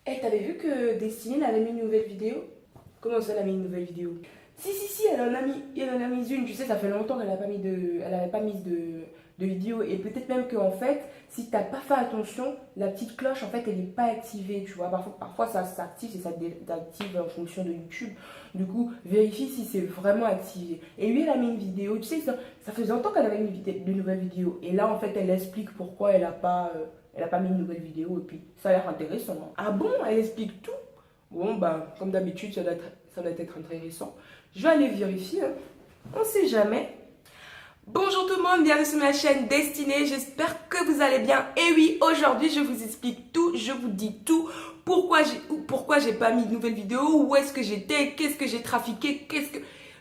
Eh, t'avais vu que Destiny elle avait mis une nouvelle vidéo? Comment ça, elle a mis une nouvelle vidéo? Si, elle en a mis une. Tu sais, ça fait longtemps qu'elle elle avait pas mis de vidéo. Et peut-être même qu'en fait, si t'as pas fait attention, la petite cloche, en fait, elle n'est pas activée. Tu vois, parfois ça s'active et ça désactive en fonction de YouTube. Du coup, vérifie si c'est vraiment activé. Et lui, elle a mis une vidéo. Tu sais, ça faisait longtemps qu'elle avait mis de nouvelles vidéos. Et là, en fait, elle explique pourquoi elle a pas mis une nouvelle vidéo. Et puis, ça a l'air intéressant, hein. Ah bon? Elle explique tout? Bon, bah, comme d'habitude, ça doit être intéressant. Je vais aller vérifier, hein. On ne sait jamais. Bonjour tout le monde, bienvenue sur ma chaîne Destinée. J'espère que vous allez bien. Et oui, aujourd'hui, je vous explique tout, je vous dis tout. Pourquoi j'ai pas mis de nouvelle vidéo, où est-ce que j'étais, qu'est-ce que j'ai trafiqué,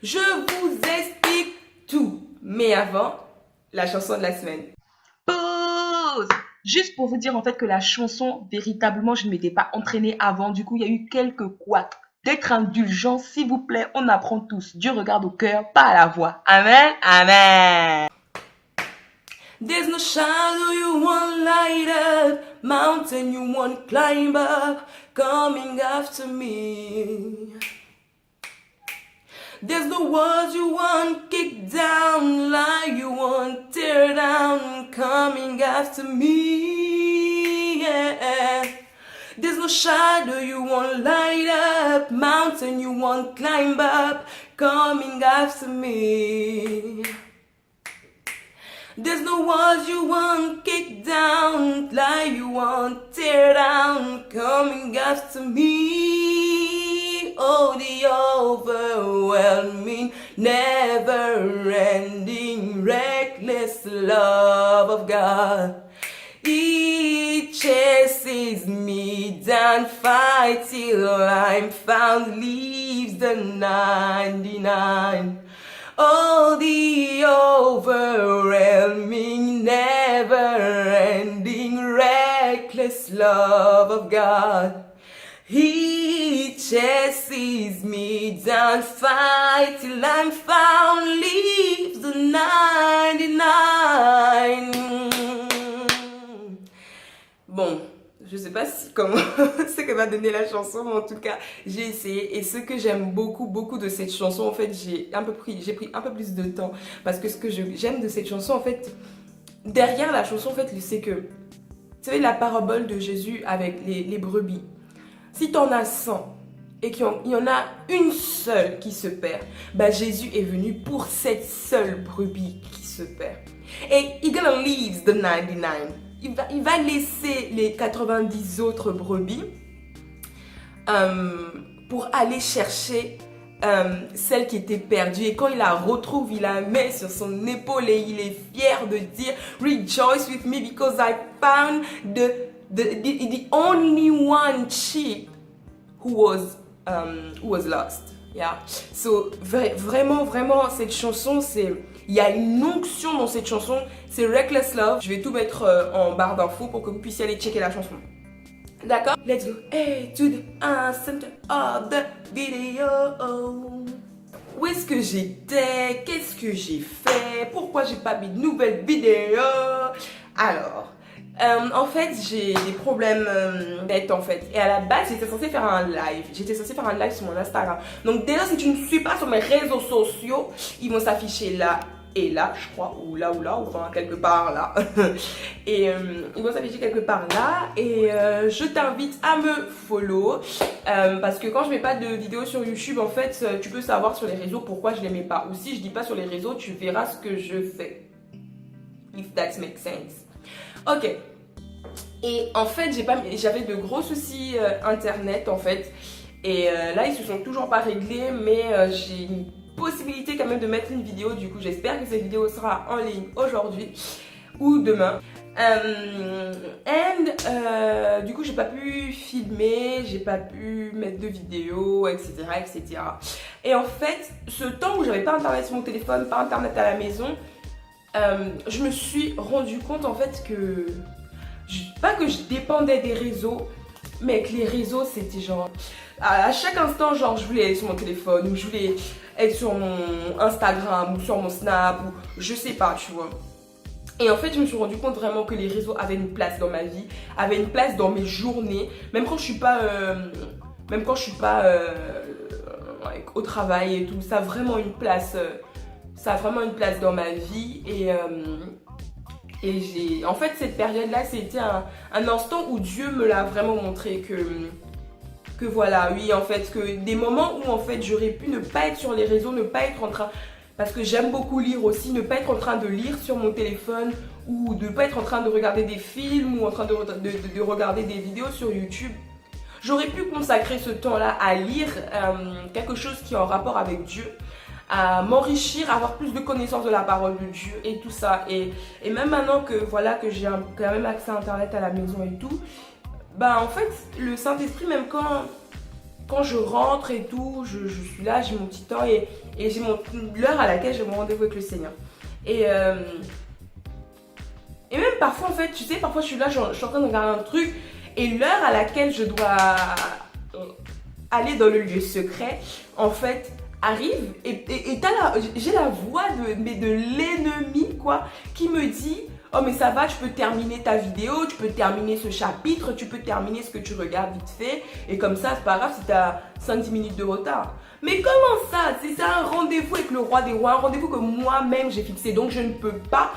Je vous explique tout. Mais avant, la chanson de la semaine. Pause. Juste pour vous dire en fait que la chanson, véritablement, je ne m'étais pas entraînée avant. Du coup, il y a eu quelques couacs. D'être indulgent, s'il vous plaît, on apprend tous. Dieu regarde au cœur, pas à la voix. Amen, amen. There's no shadow you won't light up, mountain you won't climb up, coming after me. There's no walls you won't kick down, lie you won't tear down, coming after me. Yeah. There's no shadow you won't light up, mountain you won't climb up, coming after me. There's no walls you won't kick down, lie you won't tear down, coming after me. Oh, the overwhelming, never-ending, reckless love of God. He chases me down, fight till I'm found, leaves the 99. Oh, the overwhelming, never-ending, reckless love of God. He chases me down, fight till I'm found, leaves the 99. Bon, je sais pas si comment ce que va donner la chanson, mais en tout cas, j'ai essayé. Et ce que j'aime beaucoup de cette chanson, en fait, j'ai pris un peu plus de temps. Parce que ce que j'aime de cette chanson, en fait, derrière la chanson, en fait, c'est que, vous savez, la parabole de Jésus avec les brebis. Si t'en as 100 et qu'il y en a une seule qui se perd, bah Jésus est venu pour cette seule brebis qui se perd. Et he's gonna leave the 99. Il va laisser les 90 autres brebis pour aller chercher celle qui était perdue. Et quand il la retrouve, il la met sur son épaule et il est fier de dire Rejoice with me because I found the only one sheep who was lost. Yeah. So, vraiment, cette chanson, il y a une onction dans cette chanson, c'est Reckless Love. Je vais tout mettre en barre d'infos pour que vous puissiez aller checker la chanson. D'accord? Let's go. Hey, to the center of the video. Où est-ce que j'étais? Qu'est-ce que j'ai fait? Pourquoi j'ai pas mis de nouvelles vidéos? Alors, en fait, j'ai des problèmes bêtes en fait. Et à la base, j'étais censée faire un live. Sur mon Instagram. Donc déjà, si tu ne suis pas sur mes réseaux sociaux, ils vont s'afficher là et là, je crois. Ou là, enfin quelque part là. Et ils vont s'afficher quelque part là. Et je t'invite à me follow. Parce que quand je mets pas de vidéos sur YouTube, en fait, tu peux savoir sur les réseaux pourquoi je les mets pas. Ou si je dis pas sur les réseaux, tu verras ce que je fais. If that makes sense. Ok. Et en fait, j'avais de gros soucis internet en fait. Et là, ils se sont toujours pas réglés, mais j'ai une possibilité quand même de mettre une vidéo. Du coup, j'espère que cette vidéo sera en ligne aujourd'hui ou demain. Du coup, j'ai pas pu filmer, j'ai pas pu mettre de vidéo, etc. Et en fait, ce temps où j'avais pas internet sur mon téléphone, pas internet à la maison, je me suis rendu compte en fait que pas que je dépendais des réseaux, mais que les réseaux c'était genre à chaque instant, genre je voulais être sur mon téléphone ou je voulais être sur mon Instagram ou sur mon Snap ou je sais pas, tu vois. Et en fait, je me suis rendu compte vraiment que les réseaux avaient une place dans ma vie, avaient une place dans mes journées, même quand je suis pas, au travail et tout, ça a vraiment une place, dans ma vie. Et en fait, cette période-là, c'était un instant où Dieu me l'a vraiment montré que voilà, oui, en fait, que des moments où en fait j'aurais pu ne pas être sur les réseaux, ne pas être en train, parce que j'aime beaucoup lire aussi, ne pas être en train de lire sur mon téléphone ou de ne pas être en train de regarder des films ou en train de regarder des vidéos sur YouTube. J'aurais pu consacrer ce temps-là à lire quelque chose qui est en rapport avec Dieu, à m'enrichir, à avoir plus de connaissances de la parole de Dieu et tout ça. Et même maintenant que voilà que j'ai quand même accès à Internet à la maison et tout, bah en fait, le Saint-Esprit, même quand je rentre et tout, je suis là, j'ai mon petit temps et j'ai l'heure à laquelle j'ai mon rendez-vous avec le Seigneur. Et même parfois, en fait, tu sais, parfois je suis là, je suis en train de regarder un truc et l'heure à laquelle je dois aller dans le lieu secret, en fait, arrive et j'ai la voix de l'ennemi, quoi, qui me dit: oh mais ça va, tu peux terminer ta vidéo, tu peux terminer ce chapitre, tu peux terminer ce que tu regardes vite fait. Et comme ça, c'est pas grave si t'as 5-10 minutes de retard. Mais comment ça? C'est ça un rendez-vous avec le roi des rois, un rendez-vous que moi-même j'ai fixé. Donc je ne peux pas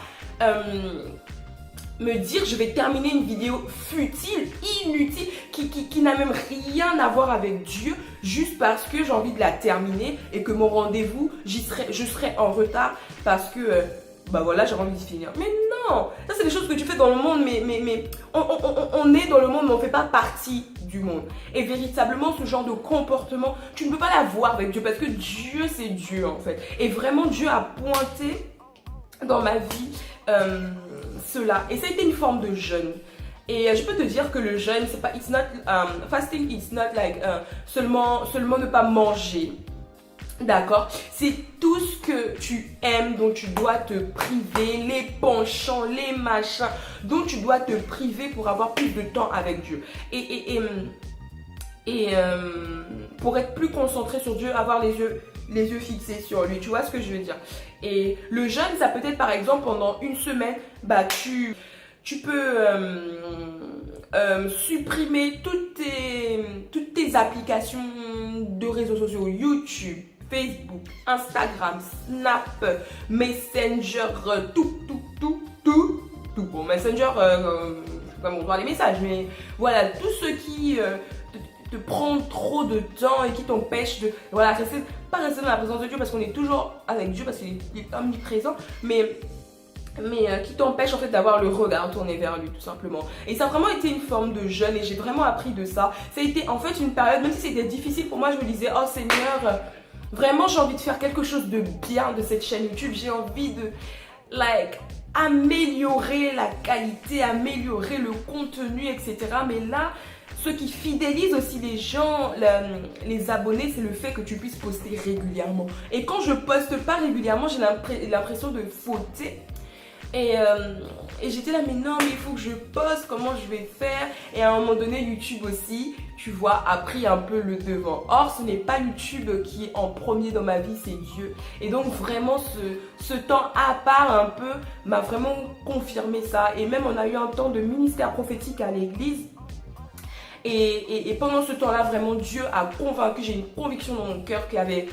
me dire je vais terminer une vidéo futile, inutile, qui n'a même rien à voir avec Dieu, juste parce que j'ai envie de la terminer et que mon rendez-vous, je serai en retard parce que... bah voilà, j'ai envie de finir. Mais non, ça c'est des choses que tu fais dans le monde, mais on est dans le monde, mais on ne fait pas partie du monde. Et véritablement, ce genre de comportement, tu ne peux pas l'avoir avec Dieu, parce que Dieu, c'est Dieu en fait. Et vraiment, Dieu a pointé dans ma vie cela. Et ça a été une forme de jeûne. Et je peux te dire que le jeûne, c'est pas, fasting, it's not like seulement ne pas manger. D'accord? C'est tout ce que tu aimes, dont tu dois te priver, les penchants, les machins, dont tu dois te priver pour avoir plus de temps avec Dieu. Et pour être plus concentré sur Dieu, avoir les yeux fixés sur lui. Tu vois ce que je veux dire? Et le jeûne, ça peut être par exemple pendant une semaine, bah tu peux supprimer toutes tes applications de réseaux sociaux, YouTube, Facebook, Instagram, Snap, Messenger, tout. Bon, Messenger, je peux pas m'envoyer les messages, mais voilà, tout ce qui te prend trop de temps et qui t'empêche de, voilà, pas rester dans la présence de Dieu parce qu'on est toujours avec Dieu, parce qu'il est omniprésent, mais qui t'empêche en fait d'avoir le regard tourné vers lui tout simplement. Et ça a vraiment été une forme de jeûne et j'ai vraiment appris de ça. Ça a été en fait une période, même si c'était difficile pour moi, je me disais: oh Seigneur, vraiment j'ai envie de faire quelque chose de bien de cette chaîne YouTube. J'ai envie de améliorer la qualité, améliorer le contenu, etc. Mais là, ce qui fidélise aussi les gens, les abonnés, c'est le fait que tu puisses poster régulièrement. Et quand je poste pas régulièrement, j'ai l'impression de fauter. Et j'étais là, mais non, mais il faut que je poste, comment je vais faire? Et à un moment donné, YouTube aussi, tu vois, a pris un peu le devant. Or, ce n'est pas YouTube qui est en premier dans ma vie, c'est Dieu. Et donc, vraiment, ce temps à part un peu m'a vraiment confirmé ça. Et même, on a eu un temps de ministère prophétique à l'église. Et pendant ce temps-là, vraiment, Dieu a convaincu, j'ai une conviction dans mon cœur qu'il y avait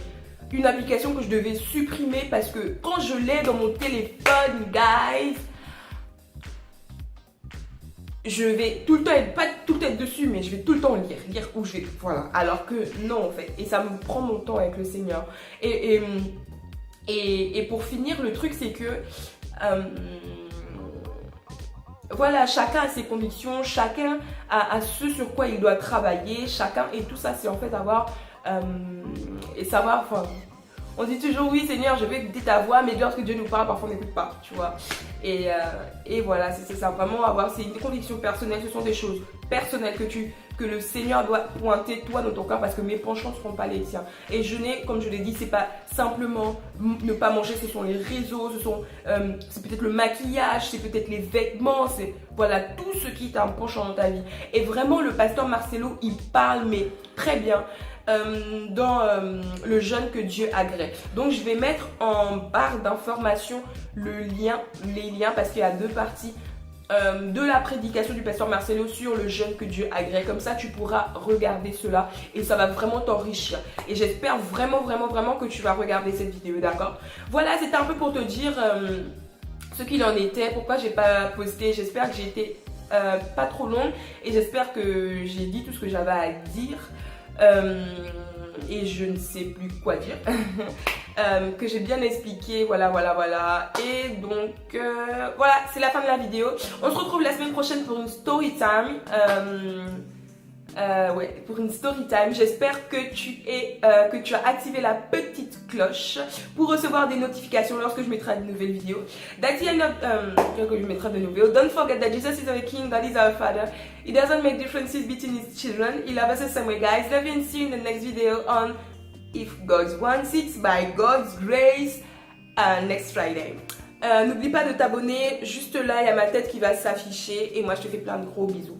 une application que je devais supprimer parce que quand je l'ai dans mon téléphone, guys, je vais tout le temps être, pas tout le temps être dessus, mais je vais tout le temps lire où je vais, voilà. Alors que non en fait, et ça me prend mon temps avec le Seigneur. Et pour finir, le truc c'est que voilà, chacun a ses convictions, chacun a ce sur quoi il doit travailler, chacun, et tout ça c'est en fait avoir et savoir, enfin, on dit toujours oui Seigneur je veux écouter ta voix, mais lorsque Dieu nous parle parfois on n'écoute pas, tu vois. Et voilà, c'est ça, vraiment avoir, c'est une conviction personnelle, ce sont des choses personnelles que le Seigneur doit pointer toi dans ton cœur, parce que mes penchants ne seront pas les tiens. Et jeûner, comme je l'ai dit, c'est pas simplement ne pas manger, ce sont les réseaux, c'est peut-être le maquillage, c'est peut-être les vêtements, c'est voilà tout ce qui est un penchant dans ta vie. Et vraiment le pasteur Marcelo, il parle mais très bien dans le jeûne que Dieu agrée. Donc je vais mettre en barre d'informations les liens parce qu'il y a 2 parties de la prédication du pasteur Marcelo sur le jeûne que Dieu agrée. Comme ça tu pourras regarder cela et ça va vraiment t'enrichir. Et j'espère vraiment que tu vas regarder cette vidéo, d'accord? Voilà, c'était un peu pour te dire ce qu'il en était, pourquoi j'ai pas posté. J'espère que j'ai été pas trop longue et j'espère que j'ai dit tout ce que j'avais à dire. Et je ne sais plus quoi dire. Que j'ai bien expliqué, voilà. Et donc voilà, c'est la fin de la vidéo. On se retrouve la semaine prochaine pour une story time. Pour une story time. J'espère que tu as activé la petite cloche pour recevoir des notifications lorsque je mettrai de nouvelles vidéos. Don't forget that Jesus is our King, God is our Father. He doesn't make differences between his children. He loves us the same way, guys. Love you and see you in the next video on If God Wants It by God's Grace next Friday. N'oublie pas de t'abonner. Juste là, il y a ma tête qui va s'afficher et moi je te fais plein de gros bisous.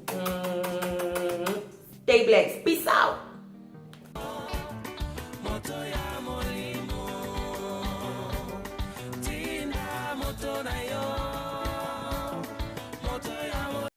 Stay blessed. Peace out.